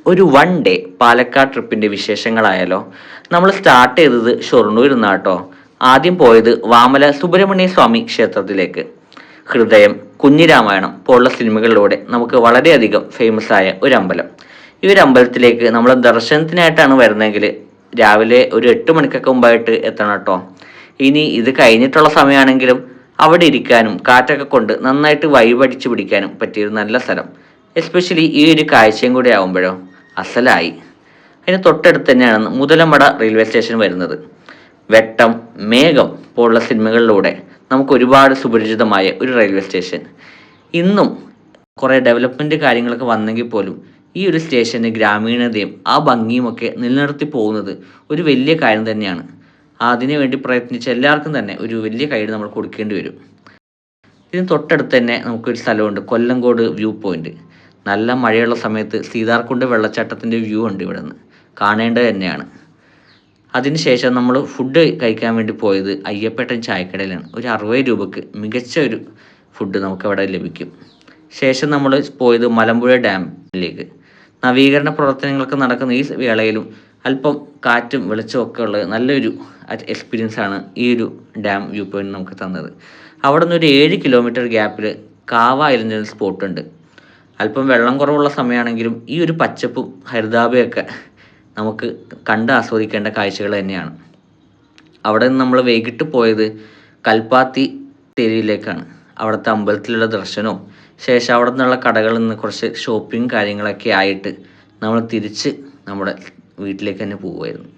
ഒരു one day Palakkad ട്രിപ്പിന്റെ വിശേഷങ്ങളായാലോ. നമ്മൾ start ചെയ്തത് ഷൊർണൂരിൽ നിന്നാട്ടോ. ആദ്യം പോയത് വാമല സുബ്രഹ്മണ്യ സ്വാമി ക്ഷേത്രത്തിലേക്ക്. ഹൃദയം, കുഞ്ഞിരാമായണം പോലുള്ള സിനിമകളിലൂടെ നമുക്ക് വളരെയധികം ഫേമസ് ആയ ഒരു അമ്പലം. ഈ ഒരു അമ്പലത്തിലേക്ക് നമ്മൾ ദർശനത്തിനായിട്ടാണ് വരുന്നതെങ്കിൽ രാവിലെ ഒരു 8 മണിക്കൊക്കെ മുമ്പായിട്ട് എത്തണം കേട്ടോ. ഇനി ഇത് കഴിഞ്ഞിട്ടുള്ള സമയമാണെങ്കിലും അവിടെ ഇരിക്കാനും കാറ്റൊക്കെ കൊണ്ട് നന്നായിട്ട് വൈബടിച്ച് പിടിക്കാനും പറ്റിയൊരു നല്ല സ്ഥലം. എസ്പെഷ്യലി ഈ ഒരു കാഴ്ചയും കൂടി ആകുമ്പോഴോ അസലായി. അതിന് തൊട്ടടുത്ത് തന്നെയാണ് മുതലമട റെയിൽവേ സ്റ്റേഷൻ വരുന്നത്. വെട്ടം, മേഘം പോലുള്ള സിനിമകളിലൂടെ നമുക്ക് ഒരുപാട് സുപരിചിതമായ ഒരു റെയിൽവേ സ്റ്റേഷൻ. ഇന്നും കുറേ ഡെവലപ്മെൻറ്റ് കാര്യങ്ങളൊക്കെ വന്നെങ്കിൽ പോലും ഈ ഒരു സ്റ്റേഷന് ഗ്രാമീണതയും ആ ഭംഗിയും ഒക്കെ നിലനിർത്തി പോകുന്നത് ഒരു വലിയ കാര്യം തന്നെയാണ്. അതിനു വേണ്ടി പ്രയത്നിച്ച എല്ലാവർക്കും തന്നെ ഒരു വലിയ കൈയ്യടി നമ്മൾ കൊടുക്കേണ്ടി വരും. ഇതിന് തൊട്ടടുത്ത് തന്നെ നമുക്കൊരു സ്ഥലമുണ്ട്, കൊല്ലങ്കോട് വ്യൂ പോയിന്റ്. നല്ല മഴയുള്ള സമയത്ത് സീതാർകുണ്ട് വെള്ളച്ചാട്ടത്തിൻ്റെ വ്യൂ ഉണ്ട് ഇവിടെ നിന്ന്, കാണേണ്ടത് തന്നെയാണ്. അതിനുശേഷം നമ്മൾ ഫുഡ് കഴിക്കാൻ വേണ്ടി പോയത് അയ്യപ്പേട്ടൻ ചായക്കടയിലാണ്. ഒരു 60 രൂപക്ക് മികച്ച ഒരു ഫുഡ് നമുക്കവിടെ ലഭിക്കും. ശേഷം നമ്മൾ പോയത് മലമ്പുഴ ഡാമിലേക്ക്. നവീകരണ പ്രവർത്തനങ്ങളൊക്കെ നടക്കുന്ന ഈ വേളയിലും അല്പം കാറ്റും വെളിച്ചവും ഒക്കെ ഉള്ള നല്ലൊരു എക്സ്പീരിയൻസ് ആണ് ഈ ഒരു ഡാം വ്യൂ പോയിന്റ് നമുക്ക് തന്നത്. അവിടെ നിന്ന് ഒരു 7 കിലോമീറ്റർ ഗ്യാപ്പിൽ കാവ ഐലൻഡ് എന്ന സ്പോട്ട് ഉണ്ട്. അല്പം വെള്ളം കുറവുള്ള സമയമാണെങ്കിലും ഈ ഒരു പച്ചപ്പും ഹരിതാഭയൊക്കെ നമുക്ക് കണ്ട് ആസ്വദിക്കേണ്ട കാഴ്ചകൾ തന്നെയാണ്. അവിടെ നിന്ന് നമ്മൾ വൈകിട്ട് പോയത് കൽപ്പാത്തി തെരുവിലേക്കാണ്. അവിടുത്തെ അമ്പലത്തിലുള്ള ദർശനവും ശേഷം അവിടെ നിന്നുള്ള കടകളിൽ നിന്ന് കുറച്ച് ഷോപ്പിംഗ് കാര്യങ്ങളൊക്കെ ആയിട്ട് നമ്മൾ തിരിച്ച് നമ്മുടെ വീട്ടിലേക്ക് തന്നെ പോവുമായിരുന്നു.